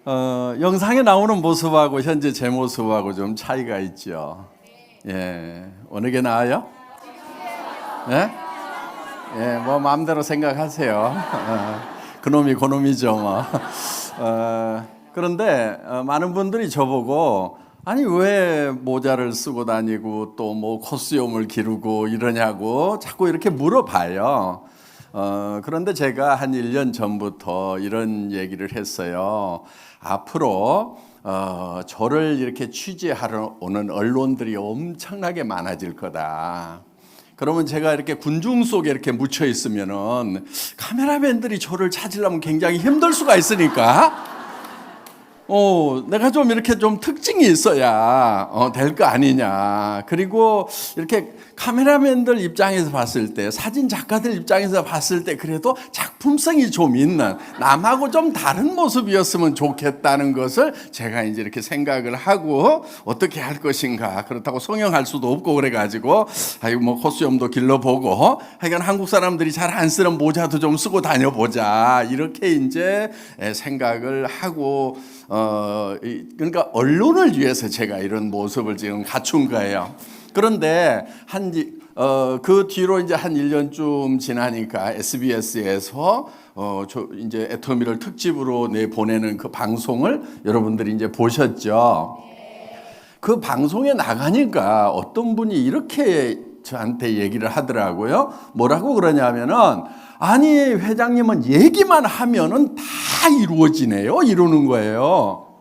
영상에 나오는 모습하고 현재 제 모습하고 좀 차이가 있죠. 예, 어느 게 나아요? 예? 예, 뭐 마음대로 생각하세요. 그놈이 그놈이죠, 뭐. 그런데 많은 분들이 저보고 아니 왜 모자를 쓰고 다니고 또 뭐 코스염을 기르고 이러냐고 자꾸 이렇게 물어봐요. 그런데 제가 한 1년 전부터 이런 얘기를 했어요. 앞으로 저를 이렇게 취재하러 오는 언론들이 엄청나게 많아질 거다. 그러면 제가 이렇게 군중 속에 이렇게 묻혀 있으면은 카메라맨들이 저를 찾으려면 굉장히 힘들 수가 있으니까 내가 좀 이렇게 좀 특징이 있어야 될 거 아니냐. 그리고 이렇게 카메라맨들 입장에서 봤을 때, 사진 작가들 입장에서 봤을 때 그래도 작품성이 좀 있는 남하고 좀 다른 모습이었으면 좋겠다는 것을 제가 이제 이렇게 생각을 하고 어떻게 할 것인가. 그렇다고 성형할 수도 없고 그래가지고 뭐 코스염도 길러보고 하여간 한국 사람들이 잘 안 쓰는 모자도 좀 쓰고 다녀보자. 이렇게 이제 생각을 하고 그러니까 언론을 위해서 제가 이런 모습을 지금 갖춘 거예요. 그런데 그 뒤로 이제 한 1년쯤 지나니까 SBS에서 이제 애터미를 특집으로 내보내는 그 방송을 여러분들이 이제 보셨죠. 그 방송에 나가니까 어떤 분이 이렇게 저한테 얘기를 하더라고요. 뭐라고 그러냐면은 아니 회장님은 얘기만 하면은 다 이루어지네요 이러는 거예요.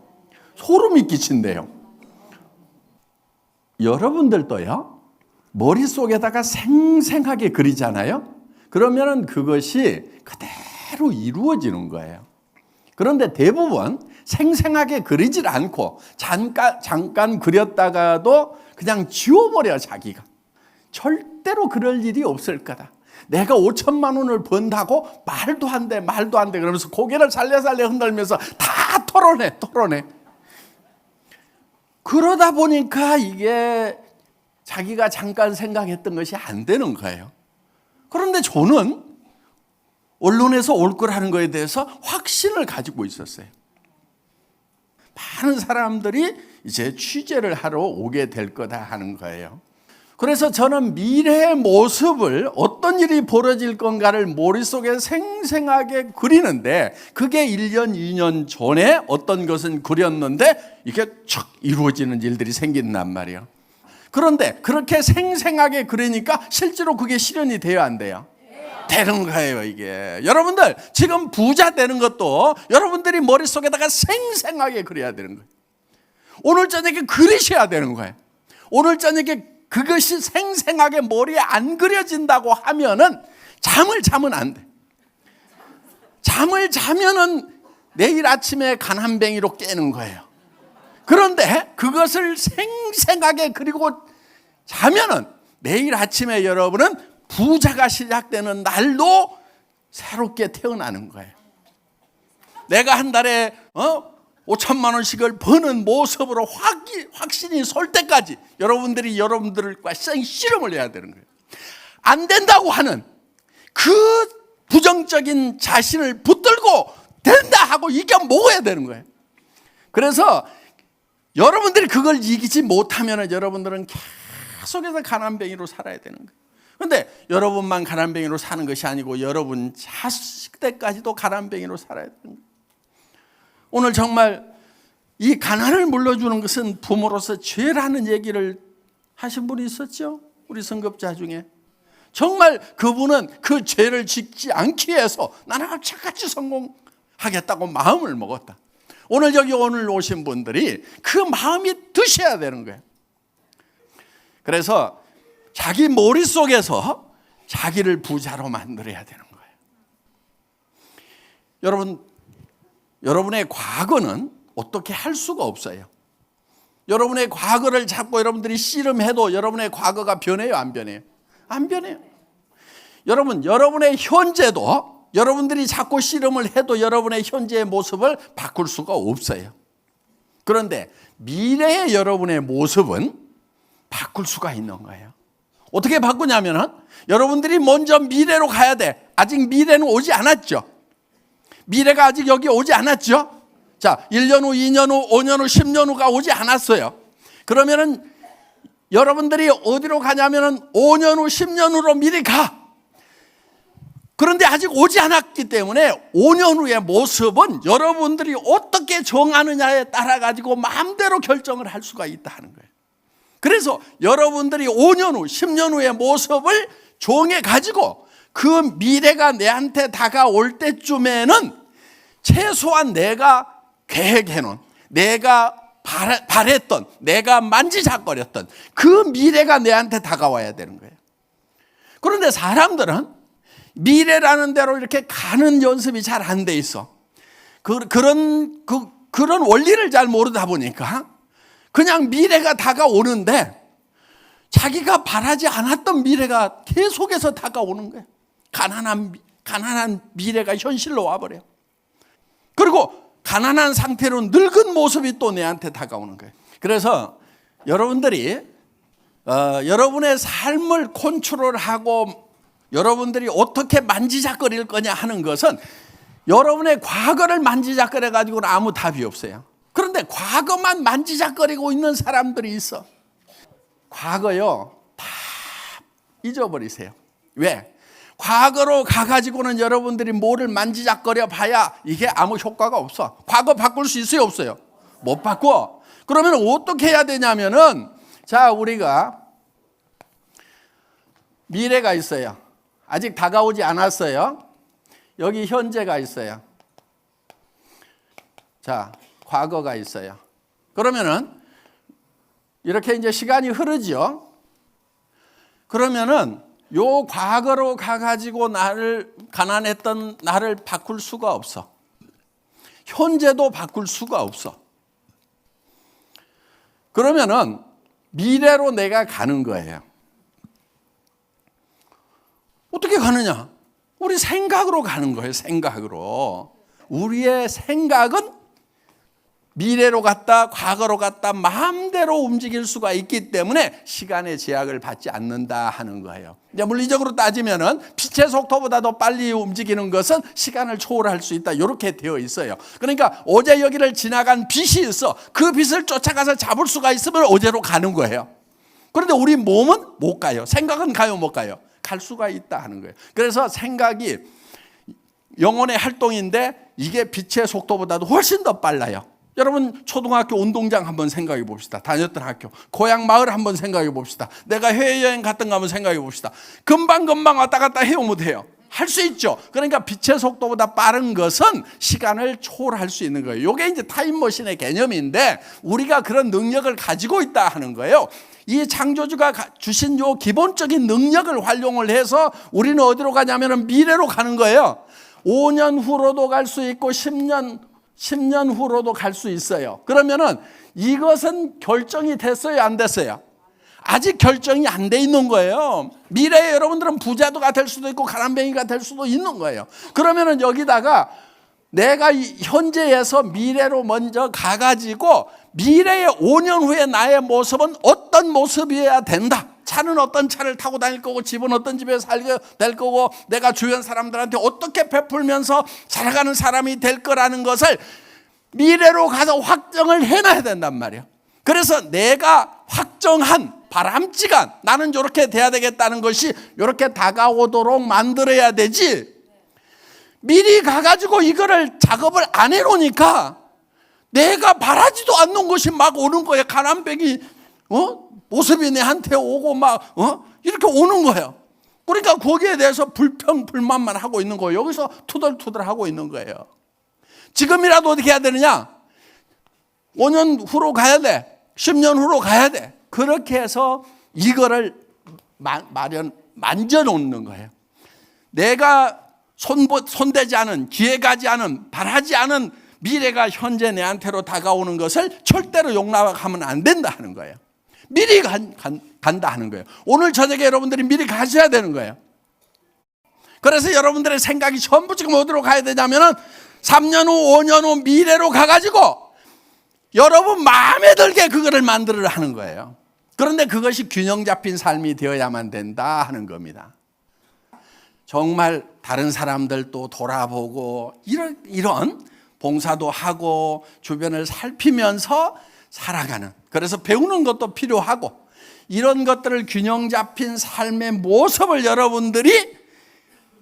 소름이 끼친대요. 여러분들도요 머릿속에다가 생생하게 그리잖아요. 그러면은 그것이 그대로 이루어지는 거예요. 그런데 대부분 생생하게 그리질 않고 잠깐 그렸다가도 그냥 지워버려. 자기가 절대로 그럴 일이 없을 거다. 내가 5천만 원을 번다고 말도 안 돼 그러면서 고개를 살려살려 흔들면서 다 털어내. 그러다 보니까 이게 자기가 잠깐 생각했던 것이 안 되는 거예요. 그런데 저는 언론에서 올 거라는 거에 대해서 확신을 가지고 있었어요. 많은 사람들이 이제 취재를 하러 오게 될 거다 하는 거예요. 그래서 저는 미래의 모습을 어떤 일이 벌어질 건가를 머릿속에 생생하게 그리는데 그게 1년, 2년 전에 어떤 것은 그렸는데 이게 척 이루어지는 일들이 생긴단 말이에요. 그런데 그렇게 생생하게 그리니까 실제로 그게 실현이 돼야 안 돼요? 되는 거예요 이게. 여러분들 지금 부자 되는 것도 여러분들이 머릿속에다가 생생하게 그려야 되는 거예요. 오늘 저녁에 그리셔야 되는 거예요. 오늘 저녁에 그것이 생생하게 머리에 안 그려진다고 하면은 잠을 자면 안 돼. 잠을 자면은 내일 아침에 가난뱅이로 깨는 거예요. 그런데 그것을 생생하게 그리고 자면은 내일 아침에 여러분은 부자가 시작되는 날도 새롭게 태어나는 거예요. 내가 한 달에 5천만 원씩을 버는 모습으로 확신이 설 때까지 여러분들과 씨름을 해야 되는 거예요. 안 된다고 하는 그 부정적인 자신을 붙들고 된다 하고 이겨 먹어야 되는 거예요. 그래서 여러분들이 그걸 이기지 못하면 여러분들은 계속해서 가난뱅이로 살아야 되는 거예요. 그런데 여러분만 가난뱅이로 사는 것이 아니고 여러분 자식 때까지도 가난뱅이로 살아야 되는 거예요. 오늘 정말 이 가난을 물려주는 것은 부모로서 죄라는 얘기를 하신 분이 있었죠. 우리 선급자 중에. 정말 그분은 그 죄를 짓지 않기 위해서 나는 악착같이 성공하겠다고 마음을 먹었다. 오늘 오신 분들이 그 마음이 드셔야 되는 거예요. 그래서 자기 머릿속에서 자기를 부자로 만들어야 되는 거예요. 여러분의 과거는 어떻게 할 수가 없어요. 여러분의 과거를 자꾸 여러분들이 씨름해도 여러분의 과거가 변해요, 안 변해요? 안 변해요. 여러분의 현재도 여러분들이 자꾸 씨름을 해도 여러분의 현재의 모습을 바꿀 수가 없어요. 그런데 미래의 여러분의 모습은 바꿀 수가 있는 거예요. 어떻게 바꾸냐면은 여러분들이 먼저 미래로 가야 돼. 아직 미래는 오지 않았죠. 미래가 아직 여기 오지 않았죠. 자, 1년 후, 2년 후, 5년 후, 10년 후가 오지 않았어요. 그러면은 여러분들이 어디로 가냐면은 5년 후, 10년 후로 미리 가. 그런데 아직 오지 않았기 때문에 5년 후의 모습은 여러분들이 어떻게 정하느냐에 따라 가지고 마음대로 결정을 할 수가 있다 하는 거예요. 그래서 여러분들이 5년 후, 10년 후의 모습을 정해 가지고 그 미래가 내한테 다가올 때쯤에는 최소한 내가 계획해놓은, 내가 바랬던, 내가 만지작거렸던 그 미래가 내한테 다가와야 되는 거예요. 그런데 사람들은 미래라는 대로 이렇게 가는 연습이 잘 안 돼 있어. 그런 원리를 잘 모르다 보니까 그냥 미래가 다가오는데 자기가 바라지 않았던 미래가 계속해서 다가오는 거예요. 가난한 미래가 현실로 와버려요. 그리고 가난한 상태로 늙은 모습이 또 내한테 다가오는 거예요. 그래서 여러분들이 여러분의 삶을 컨트롤하고 여러분들이 어떻게 만지작거릴 거냐 하는 것은 여러분의 과거를 만지작거려 가지고는 아무 답이 없어요. 그런데 과거만 만지작거리고 있는 사람들이 있어. 과거요, 다 잊어버리세요. 왜? 과거로 가가지고는 여러분들이 뭐를 만지작거려 봐야 이게 아무 효과가 없어. 과거 바꿀 수 있어요, 없어요? 못 바꿔. 그러면 어떻게 해야 되냐면은, 자, 우리가 미래가 있어요. 아직 다가오지 않았어요. 여기 현재가 있어요. 자, 과거가 있어요. 그러면은 이렇게 이제 시간이 흐르죠. 그러면은 요 과거로 가가지고 가난했던 나를 바꿀 수가 없어. 현재도 바꿀 수가 없어. 그러면은 미래로 내가 가는 거예요. 어떻게 가느냐? 우리 생각으로 가는 거예요. 생각으로. 우리의 생각은 미래로 갔다 과거로 갔다 마음대로 움직일 수가 있기 때문에 시간의 제약을 받지 않는다 하는 거예요. 이제 물리적으로 따지면은 빛의 속도보다도 빨리 움직이는 것은 시간을 초월할 수 있다, 이렇게 되어 있어요. 그러니까 어제 여기를 지나간 빛이 있어. 그 빛을 쫓아가서 잡을 수가 있으면 어제로 가는 거예요. 그런데 우리 몸은 못 가요. 생각은 가요, 못 가요? 갈 수가 있다 하는 거예요. 그래서 생각이 영혼의 활동인데 이게 빛의 속도보다도 훨씬 더 빨라요. 여러분 초등학교 운동장 한번 생각해 봅시다. 다녔던 학교, 고향 마을 한번 생각해 봅시다. 내가 해외여행 갔던 거 한번 생각해 봅시다. 금방 왔다 갔다 해요, 못해요? 할 수 있죠. 그러니까 빛의 속도보다 빠른 것은 시간을 초월할 수 있는 거예요. 이게 이제 타임머신의 개념인데 우리가 그런 능력을 가지고 있다 하는 거예요. 이 창조주가 주신 요 기본적인 능력을 활용을 해서 우리는 어디로 가냐면 미래로 가는 거예요. 5년 후로도 갈 수 있고 10년 후로도 갈 수 있어요. 그러면은 이것은 결정이 됐어요, 안 됐어요? 아직 결정이 안 돼 있는 거예요. 미래에 여러분들은 부자도가 될 수도 있고 가난뱅이가 될 수도 있는 거예요. 그러면은 여기다가 내가 현재에서 미래로 먼저 가가지고 미래의 5년 후에 나의 모습은 어떤 모습이어야 된다. 차는 어떤 차를 타고 다닐 거고, 집은 어떤 집에 살게 될 거고, 내가 주변 사람들한테 어떻게 베풀면서 살아가는 사람이 될 거라는 것을 미래로 가서 확정을 해놔야 된단 말이에요. 그래서 내가 확정한 바람직한 나는 이렇게 돼야 되겠다는 것이 이렇게 다가오도록 만들어야 되지, 미리 가가지고 이거를 작업을 안 해놓으니까 내가 바라지도 않는 것이 막 오는 거예요. 가난뱅이 모습이 내한테 오고 막 이렇게 오는 거예요. 그러니까 거기에 대해서 불평불만만 하고 있는 거예요. 여기서 투덜투덜 하고 있는 거예요. 지금이라도 어떻게 해야 되느냐? 5년 후로 가야 돼. 10년 후로 가야 돼. 그렇게 해서 이거를 만져놓는 거예요. 내가 손대지 않은, 기회가지 않은, 바라지 않은 미래가 현재 내한테로 다가오는 것을 절대로 용납하면 안 된다 하는 거예요. 미리 간다 하는 거예요. 오늘 저녁에 여러분들이 미리 가셔야 되는 거예요. 그래서 여러분들의 생각이 전부 지금 어디로 가야 되냐면은 3년 후, 5년 후 미래로 가가지고 여러분 마음에 들게 그거를 만들으려 하는 거예요. 그런데 그것이 균형 잡힌 삶이 되어야만 된다 하는 겁니다. 정말 다른 사람들도 돌아보고 이런 봉사도 하고 주변을 살피면서 살아가는, 그래서 배우는 것도 필요하고, 이런 것들을 균형 잡힌 삶의 모습을 여러분들이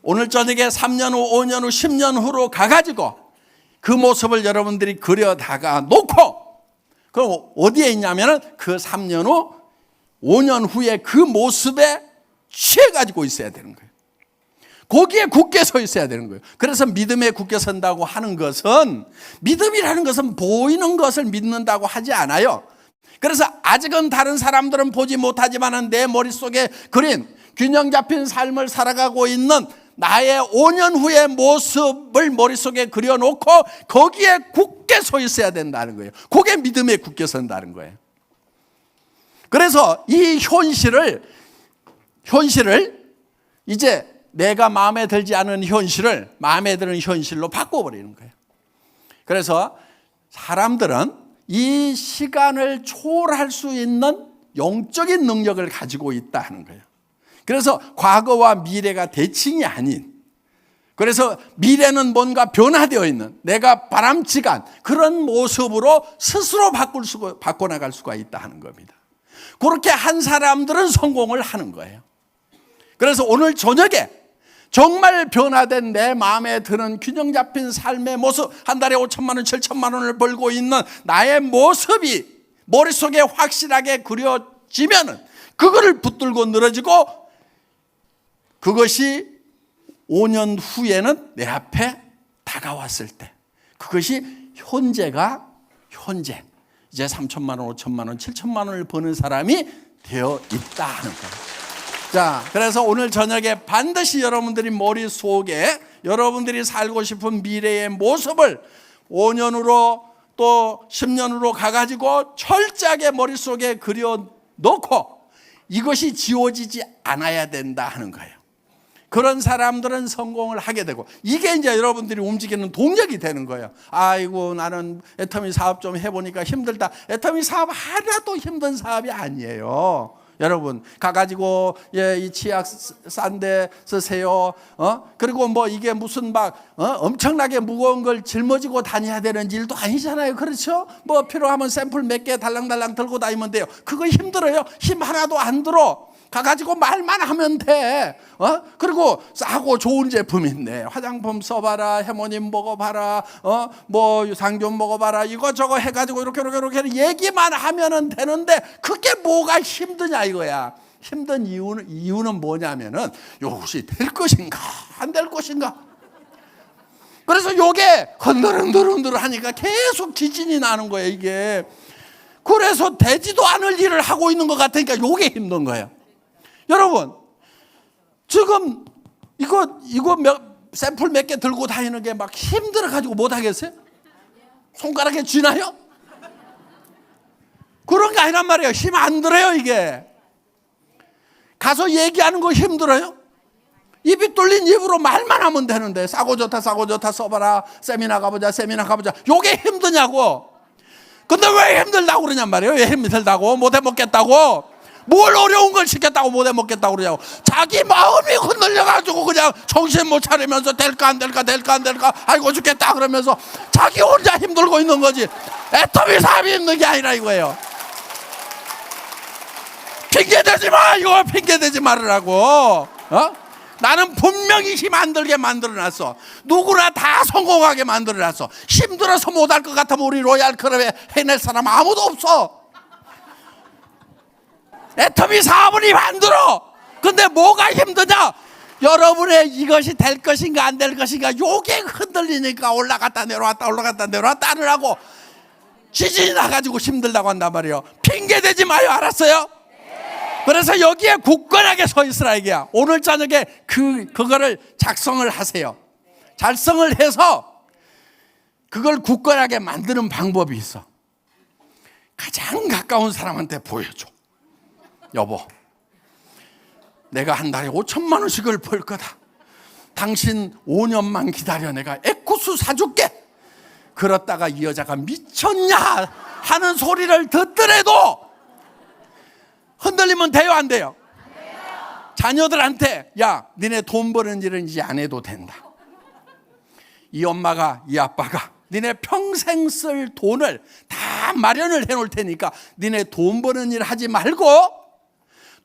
오늘 저녁에 3년 후, 5년 후, 10년 후로 가가지고 그 모습을 여러분들이 그려다가 놓고, 그럼 어디에 있냐면은 그 3년 후, 5년 후에 그 모습에 취해가지고 있어야 되는 거예요. 거기에 굳게 서 있어야 되는 거예요. 그래서 믿음에 굳게 선다고 하는 것은, 믿음이라는 것은 보이는 것을 믿는다고 하지 않아요. 그래서 아직은 다른 사람들은 보지 못하지만 내 머릿속에 그린 균형 잡힌 삶을 살아가고 있는 나의 5년 후의 모습을 머릿속에 그려놓고 거기에 굳게 서 있어야 된다는 거예요. 그게 믿음에 굳게 선다는 거예요. 그래서 이 현실을 이제 내가 마음에 들지 않은 현실을 마음에 드는 현실로 바꿔버리는 거예요. 그래서 사람들은 이 시간을 초월할 수 있는 영적인 능력을 가지고 있다 하는 거예요. 그래서 과거와 미래가 대칭이 아닌, 그래서 미래는 뭔가 변화되어 있는, 내가 바람직한 그런 모습으로 스스로 바꿔나갈 수가 있다 하는 겁니다. 그렇게 한 사람들은 성공을 하는 거예요. 그래서 오늘 저녁에 정말 변화된 내 마음에 드는 균형 잡힌 삶의 모습, 한 달에 5천만 원, 7천만 원을 벌고 있는 나의 모습이 머릿속에 확실하게 그려지면은 그거를 붙들고 늘어지고, 그것이 5년 후에는 내 앞에 다가왔을 때 그것이 현재가 현재, 이제 3천만 원, 5천만 원, 7천만 원을 버는 사람이 되어 있다 하는 거예요. 자, 그래서 오늘 저녁에 반드시 여러분들이 머릿속에 여러분들이 살고 싶은 미래의 모습을 5년으로 또 10년으로 가가지고 철저하게 머릿속에 그려놓고 이것이 지워지지 않아야 된다 하는 거예요. 그런 사람들은 성공을 하게 되고, 이게 이제 여러분들이 움직이는 동력이 되는 거예요. 아이고, 나는 애터미 사업 좀 해보니까 힘들다. 애터미 사업 하나도 힘든 사업이 아니에요. 여러분, 가가지고 이 치약 싼 데 쓰세요. 그리고 뭐 이게 무슨 엄청나게 무거운 걸 짊어지고 다녀야 되는 일도 아니잖아요. 그렇죠? 뭐 필요하면 샘플 몇 개 달랑달랑 들고 다니면 돼요. 그거 힘들어요? 힘 하나도 안 들어. 가가지고 말만 하면 돼. 그리고 싸고 좋은 제품 있네. 화장품 써봐라, 해모님 먹어봐라, 뭐 유산균 먹어봐라, 이거저거 해가지고 이렇게 얘기만 하면 되는데 그게 뭐가 힘드냐 이거야. 힘든 이유는 뭐냐면은 이것이 될 것인가 안 될 것인가. 그래서 요게 흔들흔들 하니까 계속 지진이 나는 거예요, 이게. 그래서 되지도 않을 일을 하고 있는 것 같으니까 요게 힘든 거예요. 여러분, 지금 이거 샘플 몇 개 들고 다니는 게 막 힘들어가지고 못 하겠어요? 손가락에 쥐나요? 그런 게 아니란 말이에요. 힘 안 들어요, 이게. 가서 얘기하는 거 힘들어요? 입이 뚫린 입으로 말만 하면 되는데, 싸고 좋다 써봐라, 세미나 가보자. 요게 힘드냐고. 근데 왜 힘들다고 그러냔 말이에요. 왜 힘들다고? 못 해먹겠다고? 뭘 어려운 걸 시켰다고 못 해먹겠다고 그러냐고. 자기 마음이 흔들려가지고 그냥 정신 못 차리면서 될까 안 될까 아이고 죽겠다 그러면서 자기 혼자 힘들고 있는 거지. 애터미 사업이 힘든 게 아니라 이거예요. 핑계대지 마. 이거 핑계대지 말으라고. 나는 분명히 힘 안 들게 만들어놨어. 누구나 다 성공하게 만들어놨어. 힘들어서 못할 것 같으면 우리 로얄 클럽에 해낼 사람 아무도 없어. 애터미 사업은 힘 안 들어. 근데 뭐가 힘드냐? 여러분의 이것이 될 것인가 안 될 것인가 요게 흔들리니까 올라갔다 내려왔다 하느라고 지진이 나가지고 힘들다고 한단 말이에요. 핑계대지 마요. 알았어요? 그래서 여기에 굳건하게 서 있으라 이게야. 오늘 저녁에 그거를 작성을 하세요. 작성을 해서 그걸 굳건하게 만드는 방법이 있어. 가장 가까운 사람한테 보여줘. 여보, 내가 한 달에 5천만 원씩을 벌 거다. 당신 5년만 기다려. 내가 에쿠스 사줄게. 그렇다가 이 여자가 미쳤냐 하는 소리를 듣더라도 흔들리면 돼요, 안 돼요? 자녀들한테 야, 니네 돈 버는 일은 이제 안 해도 된다. 이 엄마가 이 아빠가 니네 평생 쓸 돈을 다 마련을 해놓을 테니까 니네 돈 버는 일 하지 말고,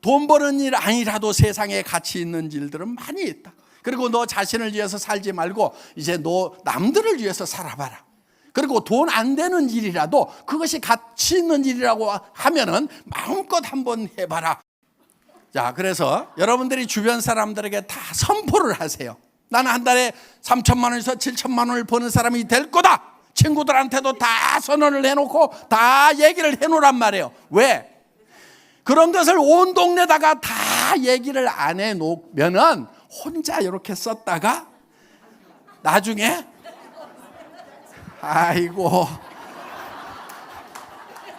돈 버는 일 아니라도 세상에 가치 있는 일들은 많이 있다. 그리고 너 자신을 위해서 살지 말고 이제 너 남들을 위해서 살아봐라. 그리고 돈 안 되는 일이라도 그것이 가치 있는 일이라고 하면은 마음껏 한번 해봐라. 자, 그래서 여러분들이 주변 사람들에게 다 선포를 하세요. 나는 한 달에 3천만 원에서 7천만 원을 버는 사람이 될 거다. 친구들한테도 다 선언을 해놓고 다 얘기를 해놓으란 말이에요. 왜? 그런 것을 온 동네다가 다 얘기를 안 해놓으면은 혼자 이렇게 썼다가 나중에 아이고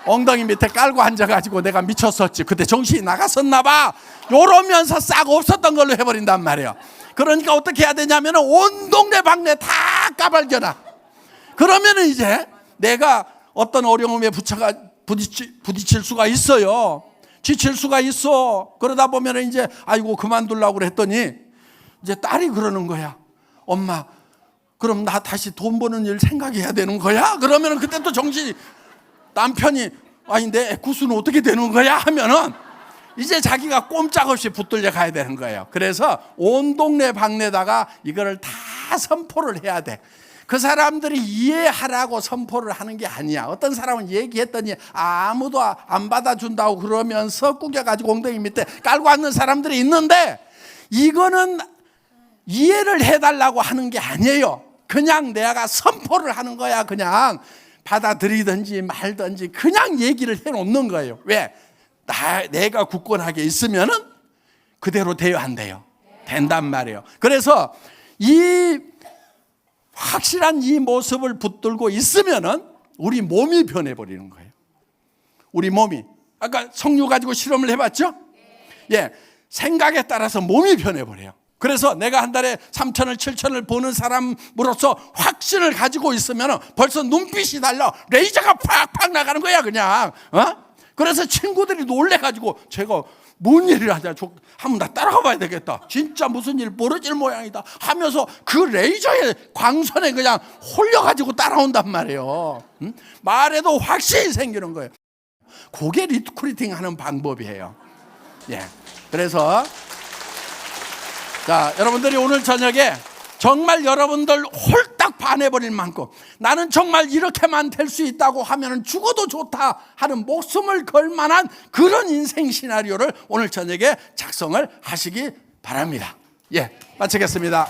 엉덩이 밑에 깔고 앉아가지고 내가 미쳤었지, 그때 정신이 나갔었나 봐, 이러면서 싹 없었던 걸로 해버린단 말이에요. 그러니까 어떻게 해야 되냐면 온 동네 방네 다 까발겨놔. 그러면은 이제 내가 어떤 어려움에 부딪힐 수가 있어요. 지칠 수가 있어. 그러다 보면 이제 아이고 그만두려고 그랬더니 이제 딸이 그러는 거야. 엄마, 그럼 나 다시 돈 버는 일 생각해야 되는 거야? 그러면은 그때 또 정신이, 남편이 아니 내 애구수는 어떻게 되는 거야? 하면은 이제 자기가 꼼짝없이 붙들려 가야 되는 거예요. 그래서 온 동네 방네다가 이거를 다 선포를 해야 돼. 그 사람들이 이해하라고 선포를 하는 게 아니야. 어떤 사람은 얘기했더니 아무도 안 받아준다고 그러면서 꾸겨가지고 엉덩이 밑에 깔고 앉는 사람들이 있는데, 이거는 이해를 해달라고 하는 게 아니에요. 그냥 내가 선포를 하는 거야. 그냥 받아들이든지 말든지 그냥 얘기를 해놓는 거예요. 왜? 내가 굳건하게 있으면은 그대로 돼요, 안 돼요? 된단 말이에요. 그래서 이 확실한 이 모습을 붙들고 있으면은 우리 몸이 변해버리는 거예요. 우리 몸이, 아까 석류 가지고 실험을 해봤죠? 예, 생각에 따라서 몸이 변해버려요. 그래서 내가 한 달에 3천을 7천을 버는 사람으로서 확신을 가지고 있으면 벌써 눈빛이 달라. 레이저가 팍팍 나가는 거야 그냥. 그래서 친구들이 놀래가지고 제가 뭔 일을 하냐, 한번 나 따라가 봐야 되겠다, 진짜 무슨 일 벌어질 모양이다 하면서 그 레이저의 광선에 그냥 홀려가지고 따라온단 말이에요. 말에도 확신이 생기는 거예요. 그게 리크루팅 하는 방법이에요. 예. 그래서 자, 여러분들이 오늘 저녁에 정말 여러분들 홀딱 반해버릴 만큼 나는 정말 이렇게만 될 수 있다고 하면 죽어도 좋다 하는 목숨을 걸 만한 그런 인생 시나리오를 오늘 저녁에 작성을 하시기 바랍니다. 예, 마치겠습니다.